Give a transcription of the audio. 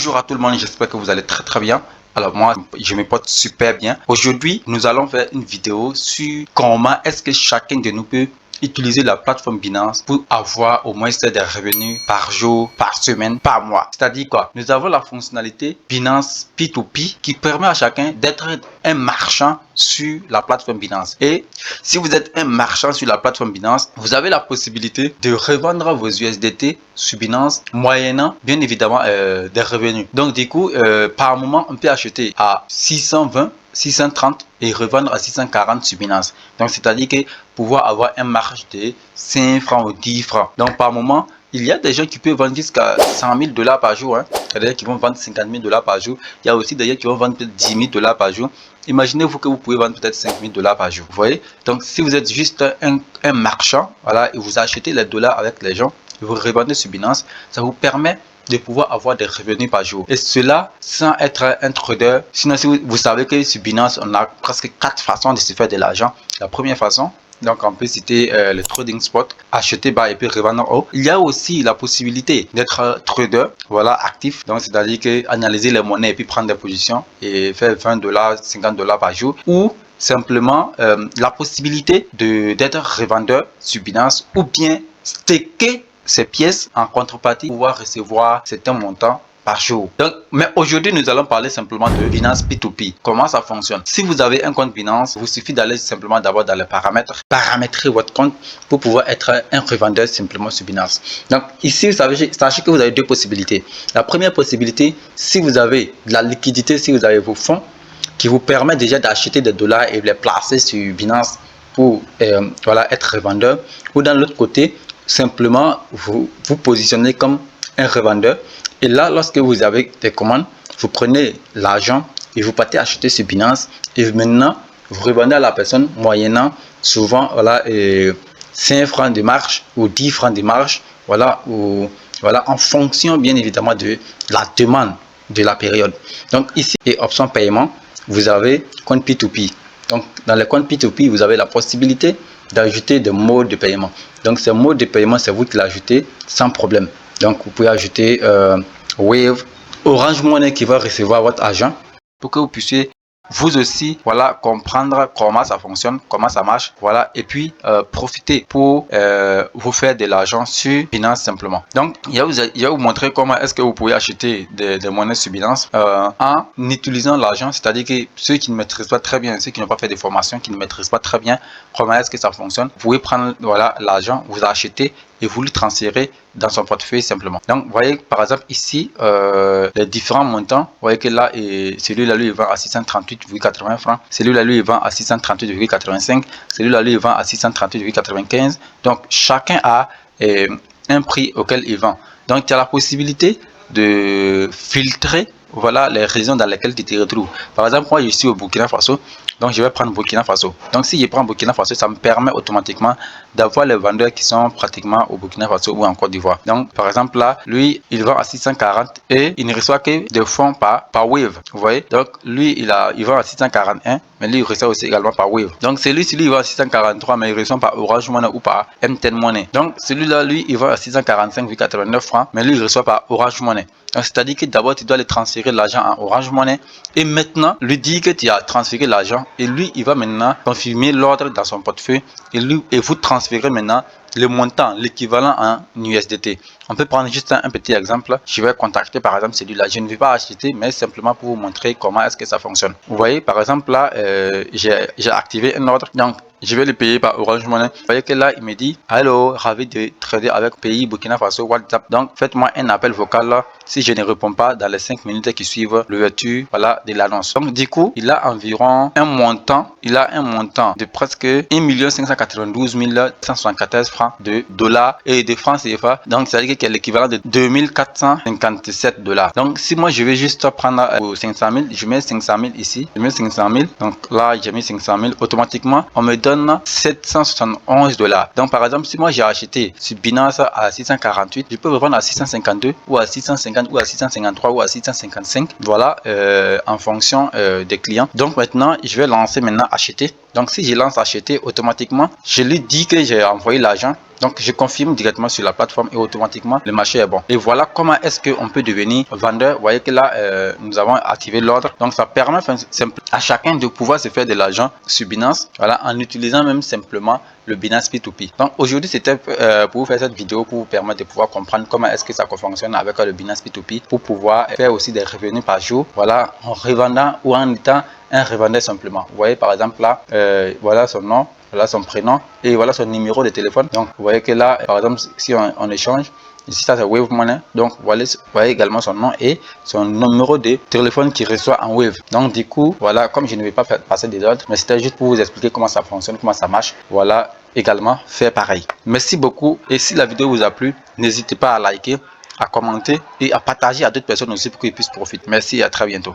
Bonjour à tout le monde, j'espère que vous allez très bien. Alors moi, je me porte super bien. Aujourd'hui, nous allons faire une vidéo sur comment est-ce que chacun de nous peut utiliser la plateforme Binance pour avoir au moins des revenus par jour, par semaine, par mois. C'est-à-dire quoi? Nous avons la fonctionnalité Binance P2P qui permet à chacun d'être un marchand sur la plateforme Binance. Et si vous êtes un marchand sur la plateforme Binance, vous avez la possibilité de revendre vos USDT sur Binance moyennant bien évidemment des revenus. Donc du coup, par moment, on peut acheter à 620, 630 et revendre à 640 sur Binance. Donc c'est-à-dire que pouvoir avoir un marge de 5 francs ou 10 francs. Donc par moment, il y a des gens qui peuvent vendre jusqu'à 100 000 $ par jour. Il y a des gens qui vont vendre 50 000 $ par jour. Il y a aussi des gens qui vont vendre 10 000 $ par jour. Imaginez-vous que vous pouvez vendre peut-être 5 000 $ par jour. Vous voyez? Donc si vous êtes juste un marchand, voilà, et vous achetez les dollars avec les gens, et vous revendez sur Binance, ça vous permet de pouvoir avoir des revenus par jour. Et cela sans être un trader. Sinon, si vous savez que sur Binance, on a presque 4 façons de se faire de l'argent. La première façon, donc on peut citer le trading spot, acheter bas et puis revendre haut. Il y a aussi la possibilité d'être trader, voilà, actif. Donc c'est-à-dire que analyser les monnaies et puis prendre des positions et faire 20 $, 50 $ par jour. Ou simplement la possibilité d'être revendeur sur Binance ou bien staker ces pièces en contrepartie pour pouvoir recevoir certains montants par jour. Donc, mais aujourd'hui, nous allons parler simplement de Binance P2P. Comment ça fonctionne? Si vous avez un compte Binance, il vous suffit d'aller simplement d'abord dans les paramètres, paramétrer votre compte pour pouvoir être un revendeur simplement sur Binance. Donc, ici, sachez que vous avez deux possibilités. La première possibilité, si vous avez de la liquidité, si vous avez vos fonds, qui vous permet déjà d'acheter des dollars et les placer sur Binance pour voilà, être revendeur. Ou dans l'autre côté, simplement vous positionnez comme un revendeur. Et là, lorsque vous avez des commandes, vous prenez l'argent et vous partez acheter sur Binance. Et maintenant, vous revendez à la personne moyennant souvent voilà, 5 francs de marge ou 10 francs de marge. Voilà, voilà, en fonction bien évidemment de la demande de la période. Donc ici, et option paiement, vous avez compte P2P. Donc dans les comptes P2P, vous avez la possibilité d'ajouter des modes de paiement. Donc ces modes de paiement, c'est vous qui l'ajoutez sans problème. Donc vous pouvez ajouter Wave, Orange Money qui va recevoir votre argent pour que vous puissiez vous aussi voilà comprendre comment ça fonctionne, comment ça marche, voilà, et puis profiter pour vous faire de l'argent sur Binance simplement. Donc il va vous montrer comment est-ce que vous pouvez acheter des monnaies sur Binance en utilisant l'argent, c'est-à-dire que ceux qui ne maîtrisent pas très bien, ceux qui n'ont pas fait de formation, qui ne maîtrisent pas très bien comment est-ce que ça fonctionne, vous pouvez prendre voilà l'argent, vous acheter et vous le transférer dans son portefeuille simplement. Donc vous voyez par exemple ici les différents montants. Vous voyez que là celui-là lui il vend à 638,80 francs, celui-là lui il vend à 638,85, celui-là lui il vend à 638,95. donc chacun a un prix auquel il vend. Donc tu as la possibilité de filtrer voilà les régions dans lesquelles tu te retrouves. Par exemple, moi je suis au Burkina Faso, donc je vais prendre Burkina Faso. Donc si je prends Burkina Faso, ça me permet automatiquement d'avoir les vendeurs qui sont pratiquement au Burkina Faso ou en Côte d'Ivoire. Donc par exemple là, lui il vend à 640 et il ne reçoit que des fonds par Wave. Vous voyez, donc lui il vend à 641, mais lui il reçoit aussi également par Wave. Donc celui-ci lui il vend à 643, mais il reçoit par Orange Money ou par M10 Money. Donc celui-là lui il vend à 645,89 francs, mais lui il reçoit par Orange Money. C'est-à-dire que d'abord tu dois le transférer l'argent en Orange Money et maintenant lui dire que tu as transféré l'argent et lui il va maintenant confirmer l'ordre dans son portefeuille et vous transférez maintenant le montant, l'équivalent en USDT. On peut prendre juste un petit exemple. Je vais contacter par exemple celui-là. Je ne vais pas acheter, mais simplement pour vous montrer comment est-ce que ça fonctionne. Vous voyez par exemple là, j'ai activé un ordre. Donc je vais le payer par Orange Money. Vous voyez que là, il me dit allô, ravi de trader avec pays Burkina Faso WhatsApp. Donc, faites-moi un appel vocal là, si je ne réponds pas dans les 5 minutes qui suivent l'ouverture voilà, de l'annonce. Donc, du coup, il a environ un montant de presque 1 592 174 francs de dollars et de francs CFA. Donc, c'est-à-dire qu'il y a l'équivalent de 2457 $. Donc, si moi je vais juste prendre 500 000, je mets 500 000 ici, je mets 500 000. Donc là, j'ai mis 500 000. Automatiquement, on me donne 771 $. Donc par exemple, si moi j'ai acheté sur Binance à 648, je peux revendre à 652 ou à 650 ou à 653 ou à 655, voilà, en fonction des clients. Donc maintenant, je vais lancer maintenant acheter. Donc si je lance acheter, automatiquement, je lui dis que j'ai envoyé l'argent Donc je confirme directement sur la plateforme et automatiquement le marché est bon. Et voilà comment est-ce qu'on peut devenir vendeur. Vous voyez que là nous avons activé l'ordre, donc ça permet à chacun de pouvoir se faire de l'argent sur Binance, voilà, en utilisant même simplement le Binance P2P. Donc aujourd'hui c'était pour vous faire cette vidéo pour vous permettre de pouvoir comprendre comment est-ce que ça fonctionne avec le Binance P2P pour pouvoir faire aussi des revenus par jour, voilà, en revendant ou en étant un revendeur simplement. Vous voyez par exemple là, voilà son nom, voilà son prénom et voilà son numéro de téléphone. Donc vous voyez que là par exemple si on échange ici, ça c'est Wave Money, donc vous voyez également son nom et son numéro de téléphone qui reçoit en Wave. Donc du coup voilà, comme je ne vais pas faire passer des ordres, mais c'était juste pour vous expliquer comment ça fonctionne, comment ça marche. Voilà, également faire pareil. Merci beaucoup, et si la vidéo vous a plu, n'hésitez pas à liker, à commenter et à partager à d'autres personnes aussi pour qu'ils puissent profiter. Merci et à très bientôt.